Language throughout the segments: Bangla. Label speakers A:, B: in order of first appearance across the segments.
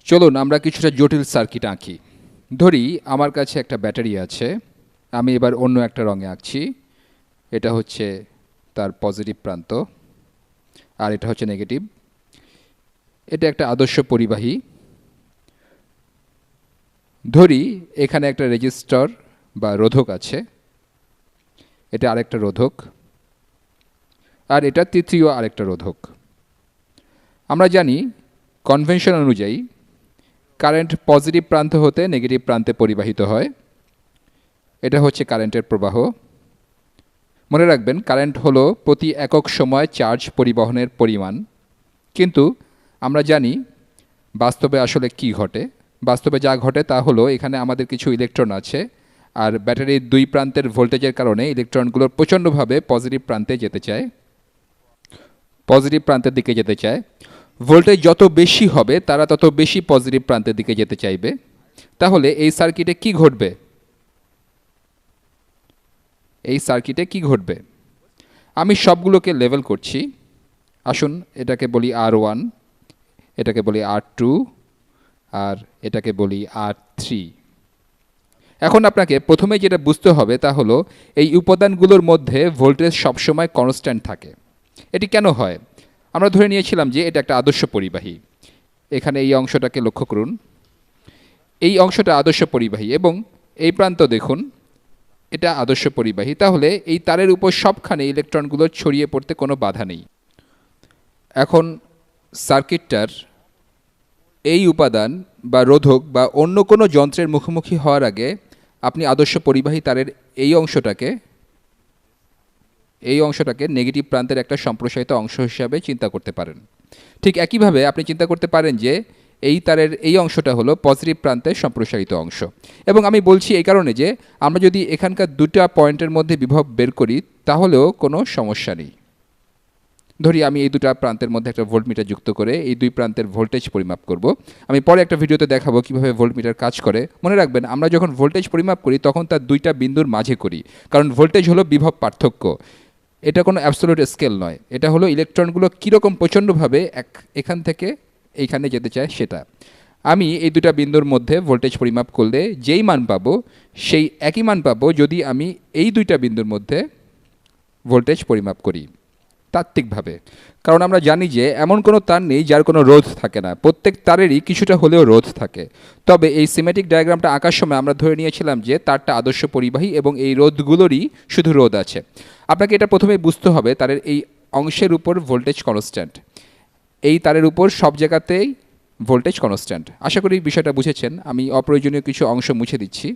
A: চলুন আমরা কিছুটা জটিল সার্কিট আঁকি। ধরি আমার কাছে একটা ব্যাটারি আছে, আমি এবার অন্য একটা রঙে আঁকছি। এটা হচ্ছে তার পজিটিভ প্রান্ত আর এটা হচ্ছে নেগেটিভ। এটা একটা আদর্শ পরিবাহী। ধরি এখানে একটা রেজিস্টর বা রোধক আছে, এটা আরেকটা রোধক, আর এটা তৃতীয় আরেকটা রোধক। আমরা জানি কনভেনশন অনুযায়ী কারেন্ট পজিটিভ প্রান্ত হতে নেগেটিভ প্রান্তে পরিবাহিত হয়। এটা হচ্ছে কারেন্টের প্রবাহ। মনে রাখবেন কারেন্ট হলো প্রতি একক সময় চার্জ পরিবহনের পরিমাণ। কিন্তু আমরা জানি বাস্তবে আসলে কি ঘটে। বাস্তবে যা ঘটে তা হলো এখানে আমাদের কিছু ইলেকট্রন আছে, আর ব্যাটারির দুই প্রান্তের ভোল্টেজের কারণে ইলেকট্রনগুলো প্রচণ্ডভাবে পজিটিভ প্রান্তে যেতে চায়, পজিটিভ প্রান্তের দিকে যেতে চায়। ভোল্টেজ যত বেশি হবে তারা তত বেশি পজিটিভ প্রান্তের দিকে যেতে চাইবে। তাহলে এই সার্কিটে কি ঘটবে? এই সার্কিটে কি ঘটবে? আমি সবগুলোকে লেভেল করছি। আসুন এটাকে বলি R1, এটাকে বলি R2, আর এটাকে বলি R3। এখন আপনাকে প্রথমে যেটা বুঝতে হবে তা হলো এই উপাদানগুলোর মধ্যে ভোল্টেজ সবসময় কনস্ট্যান্ট থাকে। এটি কেন হয়? আমরা ধরে নিয়েছিলাম যে এটা একটা আদর্শ পরিবাহী। এখানে এই অংশটাকে লক্ষ্য করুন, এই অংশটা আদর্শ পরিবাহী এবং এই প্রান্ত দেখুন, এটা আদর্শ পরিবাহী। তাহলে এই তারের উপর সবখানে ইলেকট্রনগুলো ছড়িয়ে পড়তে কোনো বাধা নেই। এখন সার্কিটটার এই উপাদান বা রোধক বা অন্য কোনো যন্ত্রের মুখোমুখি হওয়ার আগে আপনি আদর্শ পরিবাহী তারের এই অংশটাকে নেগেটিভ প্রান্তের একটা সম্প্রসারিত অংশ হিসাবে চিন্তা করতে পারেন। ঠিক একইভাবে আপনি চিন্তা করতে পারেন যে এই তারের এই অংশটা হলো পজিটিভ প্রান্তের সম্প্রসারিত অংশ। এবং আমি বলছি এই কারণে যে আমরা যদি এখানকার দুটো পয়েন্টের মধ্যে বিভব বের করি তাহলেও কোনো সমস্যা নেই। ধরি আমি এই দুটো প্রান্তের মধ্যে একটা ভোল্টমিটার যুক্ত করে এই দুই প্রান্তের ভোল্টেজ পরিমাপ করব। আমি পরে একটা ভিডিওতে দেখাবো কিভাবে ভোল্টমিটার কাজ করে। মনে রাখবেন আমরা যখন ভোল্টেজ পরিমাপ করি তখন তার দুইটা বিন্দুর মাঝে করি, কারণ ভোল্টেজ হলো বিভব পার্থক্য। এটা কোনো অ্যাবসোলিউট স্কেল নয়, এটা হলো ইলেকট্রনগুলো কীরকম প্রচণ্ডভাবে এখান থেকে এইখানে যেতে চায় সেটা। আমি এই দুটা বিন্দুর মধ্যে ভোল্টেজ পরিমাপ করলে যেই মান পাবো সেই একই মান পাবো যদি আমি এই দুইটা বিন্দুর মধ্যে ভোল্টেজ পরিমাপ করি তাত্ত্বিকভাবে। কারণ আমরা জানি যে এমন কোনো তার নেই যার কোনো রোধ থাকে না, প্রত্যেক তারেরই কিছুটা হলেও রোধ থাকে। তবে এই সিমেটিক ডায়াগ্রামটা আঁকার সময় আমরা ধরে নিয়েছিলাম যে তারটা আদর্শ পরিবাহী এবং এই রোধগুলোরই শুধু রোধ আছে। আপনাকে এটা প্রথমে বুঝতে হবে তারের এই অংশের উপর ভোল্টেজ কনস্ট্যান্ট, এই তারের উপর সব জায়গাতেই ভোল্টেজ কনস্ট্যান্ট। আশা করি বিষয়টা বুঝেছেন। আমি অপ্রয়োজনীয় কিছু অংশ মুছে দিচ্ছি।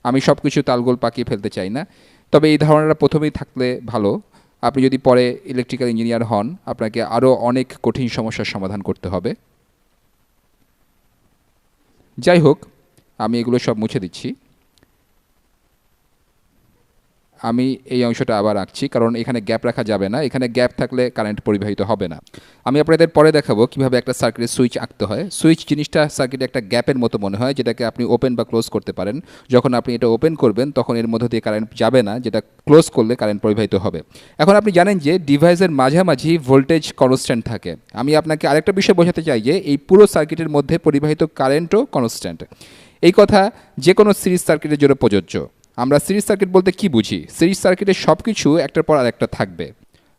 A: আমি সব কিছু তালগোল পাকিয়ে ফেলতে চাই না, তবে এই ধারণাটা প্রথমেই থাকলে ভালো। আপনি যদি পরে ইলেকট্রিক্যাল ইঞ্জিনিয়ার হন আপনাকে আরও অনেক কঠিন সমস্যার সমাধান করতে হবে। যাই হোক, আমি এগুলো সব মুছে দিচ্ছি। আমি এই অংশটা আবার আঁকছি, কারণ এখানে গ্যাপ রাখা যাবে না, এখানে গ্যাপ থাকলে কারেন্ট পরিবাহিত হবে না। আমি আপনাদের পরে দেখাবো কিভাবে একটা সার্কিটের সুইচ আঁকতে হয়। সুইচ জিনিসটা সার্কিটে একটা গ্যাপের মতো মনে হয়, যেটাকে আপনি ওপেন বা ক্লোজ করতে পারেন। যখন আপনি এটা ওপেন করবেন তখন এর মধ্য দিয়ে কারেন্ট যাবে না, যেটা ক্লোজ করলে কারেন্ট পরিবাহিত হবে। এখন আপনি জানেন যে ডিভাইসের মাঝামাঝি ভোল্টেজ কনস্ট্যান্ট থাকে। আমি আপনাকে আরেকটা বিষয় বোঝাতে চাই যে এই পুরো সার্কিটের মধ্যে পরিবাহিত কারেন্টও কনস্ট্যান্ট। এই কথা যে কোনো সিরিজ সার্কিটের জন্য প্রযোজ্য। আমরা সিরিজ সার্কিট বলতে কি বুঝি? সিরিজ সার্কিটে সব কিছু একটার পর আরেকটা থাকবে।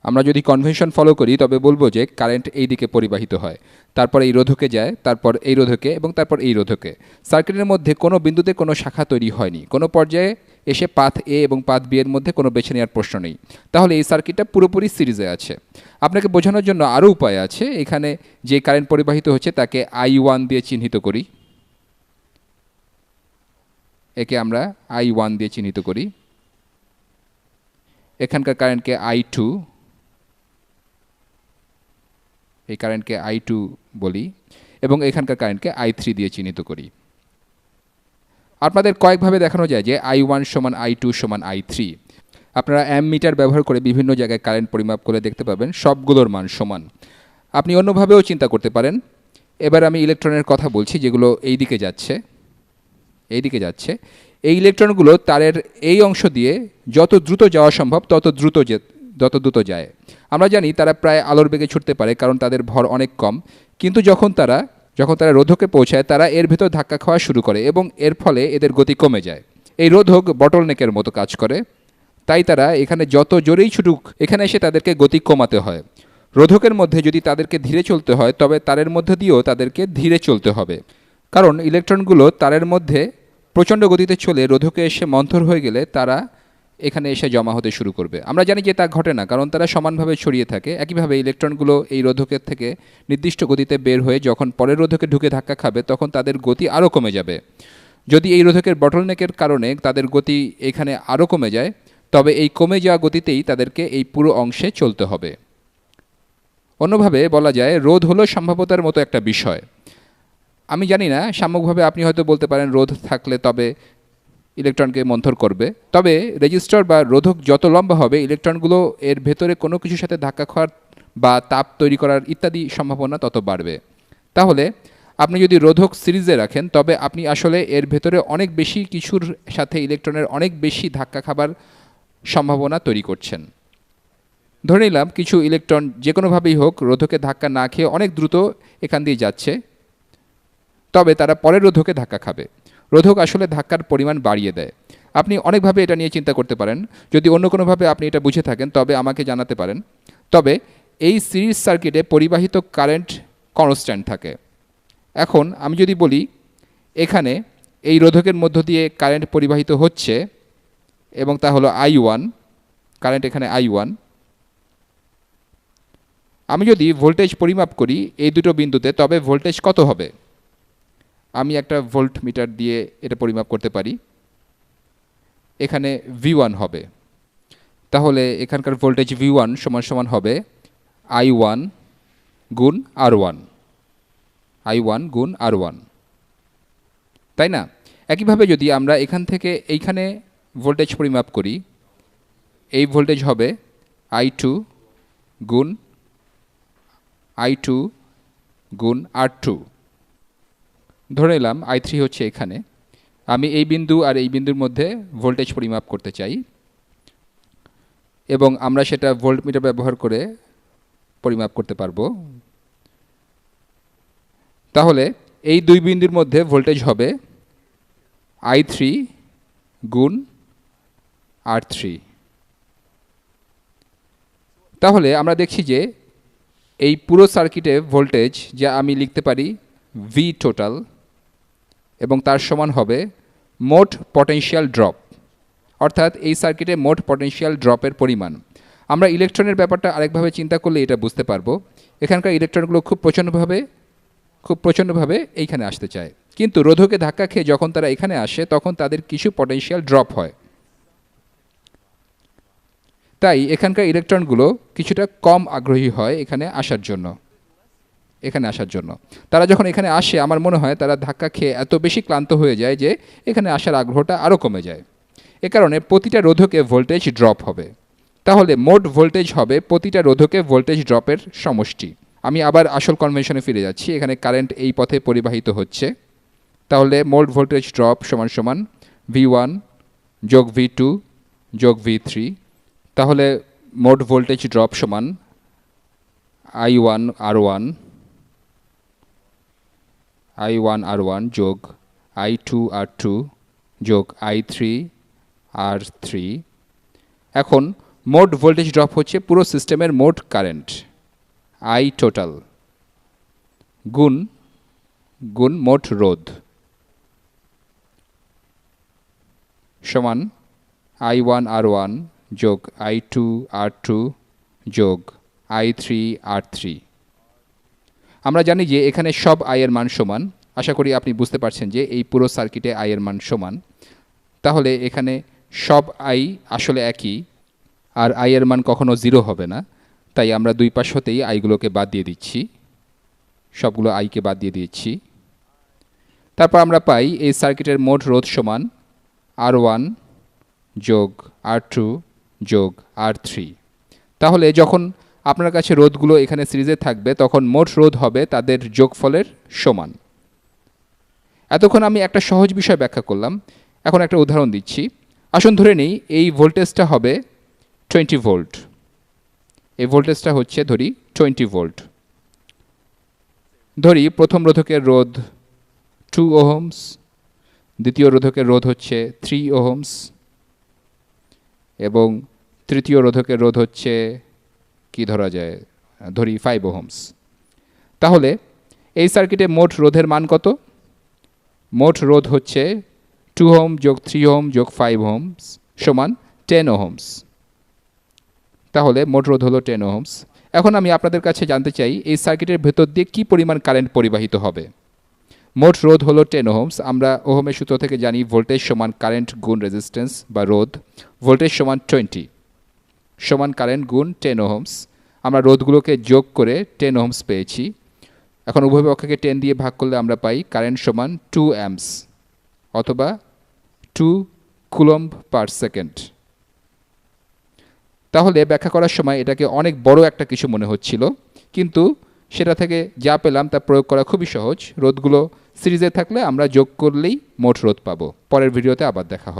A: আমরা যদি কনভেনশন ফলো করি তবে বলবো যে কারেন্ট এই দিকে পরিবাহিত হয়, তারপর এই রোধকে যায়, তারপর এই রোধকে এবং তারপর এই রোধকে। সার্কিটের মধ্যে কোনো বিন্দুতে কোনো শাখা তৈরি হয়নি, কোনো পর্যায়ে এসে পাথ এ এবং পাথ বি এর মধ্যে কোনো বেছে নেওয়ার প্রশ্ন নেই। তাহলে এই সার্কিটটা পুরোপুরি সিরিজে আছে। আপনাকে বোঝানোর জন্য আরও উপায় আছে। এখানে যে কারেন্ট পরিবাহিত হচ্ছে তাকে I1 দিয়ে চিহ্নিত করি, একে আমরা I1 দিয়ে চিহ্নিত করি। এখানকার কারেন্টকে I2, এই কারেন্টকে I2 বলি, এবং এখানকার কারেন্টকে I3 দিয়ে চিহ্নিত করি। আপনাদের কয়েকভাবে দেখানো যায় যে I1 সমান I2 সমান I3। আপনারা অ্যামমিটার ব্যবহার করে বিভিন্ন জায়গায় কারেন্ট পরিমাপ করে দেখতে পাবেন সবগুলোর মান সমান। আপনি অন্যভাবেও চিন্তা করতে পারেন। এবার আমি ইলেকট্রনের কথা বলছি যেগুলো এই দিকে যাচ্ছে, এইদিকে যাচ্ছে। এই ইলেকট্রনগুলো তারের এই অংশ দিয়ে যত দ্রুত যাওয়া সম্ভব তত দ্রুত যত দ্রুত যায়। আমরা জানি তারা প্রায় আলোর বেগে ছুটতে পারে, কারণ তাদের ভর অনেক কম। কিন্তু যখন তারা রোধকে পৌঁছায়, তারা এর ভেতর ধাক্কা খাওয়া শুরু করে এবং এর ফলে এদের গতি কমে যায়। এই রোধক বটলনেকের মতো কাজ করে, তাই তারা এখানে যত জোরেই ছুটুক, এখানে এসে তাদেরকে গতি কমাতে হয়। রোধকের মধ্যে যদি তাদেরকে ধীরে চলতে হয়, তবে তারের মধ্যে দিয়েও তাদেরকে ধীরে চলতে হবে, কারণ ইলেকট্রনগুলো তারের মধ্যে প্রচণ্ড গতিতে চলে রোধকে এসে মন্থর হয়ে গেলে তারা এখানে এসে জমা হতে শুরু করবে। আমরা জানি যে তা ঘটে না, কারণ তারা সমানভাবে ছড়িয়ে থাকে। একইভাবে ইলেকট্রনগুলো এই রোধকের থেকে নির্দিষ্ট গতিতে বের হয়ে যখন পরের রোধকে ঢুকে ধাক্কা খাবে, তখন তাদের গতি আরও কমে যাবে। যদি এই রোধকের বটলনেকের কারণে তাদের গতি এখানে আরও কমে যায়, তবে এই কমে যাওয়া গতিতেই তাদেরকে এই পুরো অংশে চলতে হবে। অন্যভাবে বলা যায়, রোধ হলো সম্ভাব্যতার মতো একটা বিষয়। আমি জানি না, সাম্যকভাবে আপনি হয়তো বলতে পারেন রোধ থাকলে তবে ইলেকট্রনকে মন্থর করবে, তবে রেজিস্টর বা রোধক যত লম্বা হবে, ইলেকট্রনগুলো এর ভেতরে কোনো কিছুর সাথে ধাক্কা খাওয়ার বা তাপ তৈরি করার ইত্যাদি সম্ভাবনা তত বাড়বে। তাহলে আপনি যদি রোধক সিরিজে রাখেন, তবে আপনি আসলে এর ভেতরে অনেক বেশি কিছুর সাথে ইলেকট্রনের অনেক বেশি ধাক্কা খাবার সম্ভাবনা তৈরি করছেন। ধরে নিলাম কিছু ইলেকট্রন যে কোনোভাবেই হোক রোধকে ধাক্কা না খেয়ে অনেক দ্রুত এখান দিয়ে যাচ্ছে, তবে তারা পরের রোধকে ধাক্কা খাবে। রোধক আসলে ধাক্কার পরিমাণ বাড়িয়ে দেয়। আপনি অনেকভাবে এটা নিয়ে চিন্তা করতে পারেন। যদি অন্য কোনোভাবে আপনি এটা বুঝে থাকেন, তবে আমাকে জানাতে পারেন। তবে এই সিরিজ সার্কিটে পরিবাহিত কারেন্ট কনস্ট্যান্ট থাকে। এখন আমি যদি বলি এখানে এই রোধকের মধ্য দিয়ে কারেন্ট পরিবাহিত হচ্ছে এবং তা হলো I1, কারেন্ট এখানে I1। আমি যদি ভোল্টেজ পরিমাপ করি এই দুটো বিন্দুতে, তবে ভোল্টেজ কত হবে? আমি একটা ভোল্ট মিটার দিয়ে এটা পরিমাপ করতে পারি। এখানে V1 হবে। তাহলে এখানকার ভোল্টেজ V1 সমান সমান হবে I1 গুণ R1, I1 গুণ R1, তাই না? একইভাবে যদি আমরা এখান থেকে এইখানে ভোল্টেজ পরিমাপ করি, এই ভোল্টেজ হবে I2 গুণ R2 ধরে নিলাম I3 হচ্ছে এখানে। আমি এই বিন্দু আর এই বিন্দুর মধ্যে ভোল্টেজ পরিমাপ করতে চাই এবং আমরা সেটা ভোল্টমিটার ব্যবহার করে পরিমাপ করতে পারবো। তাহলে এই দুই বিন্দুর মধ্যে ভোল্টেজ হবে I3 গুণ R3। তাহলে আমরা দেখছি যে এই পুরো সার্কিটে ভোল্টেজ যা আমি লিখতে পারি V টোটাল, এবং তার সমান হবে মোট পটেনশিয়াল ড্রপ, অর্থাৎ এই সার্কিটে মোট পটেনশিয়াল ড্রপের পরিমাণ। আমরা ইলেকট্রনের ব্যাপারটা আরেকভাবে চিন্তা করলে এটা বুঝতে পারবো। এখানকার ইলেকট্রনগুলো খুব প্রচণ্ডভাবে এইখানে আসতে চায়, কিন্তু রোধকে ধাক্কা খেয়ে যখন তারা এখানে আসে, তখন তাদের কিছু পটেনশিয়াল ড্রপ হয়। তাই এখানকার ইলেকট্রনগুলো কিছুটা কম আগ্রহী হয় এখানে আসার জন্য। তারা যখন এখানে আসে, আমার মনে হয় তারা ধাক্কা খেয়ে এত বেশি ক্লান্ত হয়ে যায় যে এখানে আসার আগ্রহটা আরও কমে যায়। এ কারণে প্রতিটা রোধকে ভোল্টেজ ড্রপ হবে। তাহলে মোট ভোল্টেজ হবে প্রতিটা রোধকে ভোল্টেজ ড্রপের সমষ্টি। আমি আবার আসল কনভেনশনে ফিরে যাচ্ছি। এখানে কারেন্ট এই পথে পরিবাহিত হচ্ছে, তাহলে মোট ভোল্টেজ ড্রপ সমান সমান V1 যোগ V2 যোগ V3। তাহলে মোট ভোল্টেজ ড্রপ সমান I1 R1 যোগ I2 R2 যোগ I3 R3। এখন মোট ভোল্টেজ ড্রপ হচ্ছে পুরো সিস্টেমের মোট কারেন্ট I টোটাল গুণ মোট রোধ সমান I1 R1 যোগ I2 R2 যোগ I3 R3। আমরা জানি যে এখানে সব I এর মান সমান। আশা করি আপনি বুঝতে পারছেন যে এই পুরো সার্কিটে I এর মান সমান। তাহলে এখানে সব I আসলে একই, আর I এর মান কখনো 0 হবে না। তাই আমরা দুই পাশ হতেই আইগুলোকে বাদ দিয়ে দিচ্ছি, সবগুলো আইকে বাদ দিয়ে দিচ্ছি। তারপর আমরা পাই এই সার্কিটের মোট রোধ সমান R1 যোগ R2 যোগ R3। তাহলে যখন আপনার কাছে রোধগুলো এখানে সিরিজে থাকবে, তখন মোট রোধ হবে তাদের যোগফলের সমান। এতক্ষণ আমি একটা সহজ বিষয় ব্যাখ্যা করলাম। এখন একটা উদাহরণ দিচ্ছি। আসুন ধরে নিই এই ভোল্টেজটা হবে 20 ভোল্ট। এই ভোল্টেজটা হচ্ছে ধরি 20 ভোল্ট। ধরি প্রথম রোধকের রোধ 2 ওহমস, দ্বিতীয় রোধকের রোধ হচ্ছে 3 ওহমস এবং তৃতীয় রোধকের রোধ হচ্ছে কি ধরা যায়, ধরি 5 ওহমস। তাহলে এই সার্কিটে মোট রোধের মান কত? মোট রোধ হচ্ছে 2 ওহম যোগ 3 ওহম যোগ 5 ওহমস সমান 10 ওহমস। তাহলে মোট রোধ হলো 10 ওহমস। এখন আমি আপনাদের কাছে জানতে চাই এই সার্কিটের ভেতর দিয়ে কি পরিমাণ কারেন্ট পরিবাহিত হবে। মোট রোধ হলো 10 ওহমস। আমরা ওহমের সূত্র থেকে জানি ভোল্টেজ সমান কারেন্ট গুণ রেজিস্ট্যান্স বা রোধ। ভোল্টেজ সমান 20 সমান কারেন্ট গুণ 10 ওহমস। আমরা রোধগুলোকে যোগ করে 10 ওহমস পেয়েছি। এখন উভয় পক্ষকে 10 দিয়ে ভাগ করলে আমরা পাই কারেন্ট সমান 2 অ্যাম্পস অথবা 2 কুলম্ব পার সেকেন্ড। তাহলে ব্যাখ্যা করার সময় এটাকে অনেক বড় একটা কিছু মনে হচ্ছিল, কিন্তু সেটা থেকে যা পেলাম তা প্রয়োগ করা খুবই সহজ। রোধগুলো সিরিজে থাকলে আমরা যোগ করলেই মোট রোধ পাবো। পরের ভিডিওতে আবার দেখা হবে।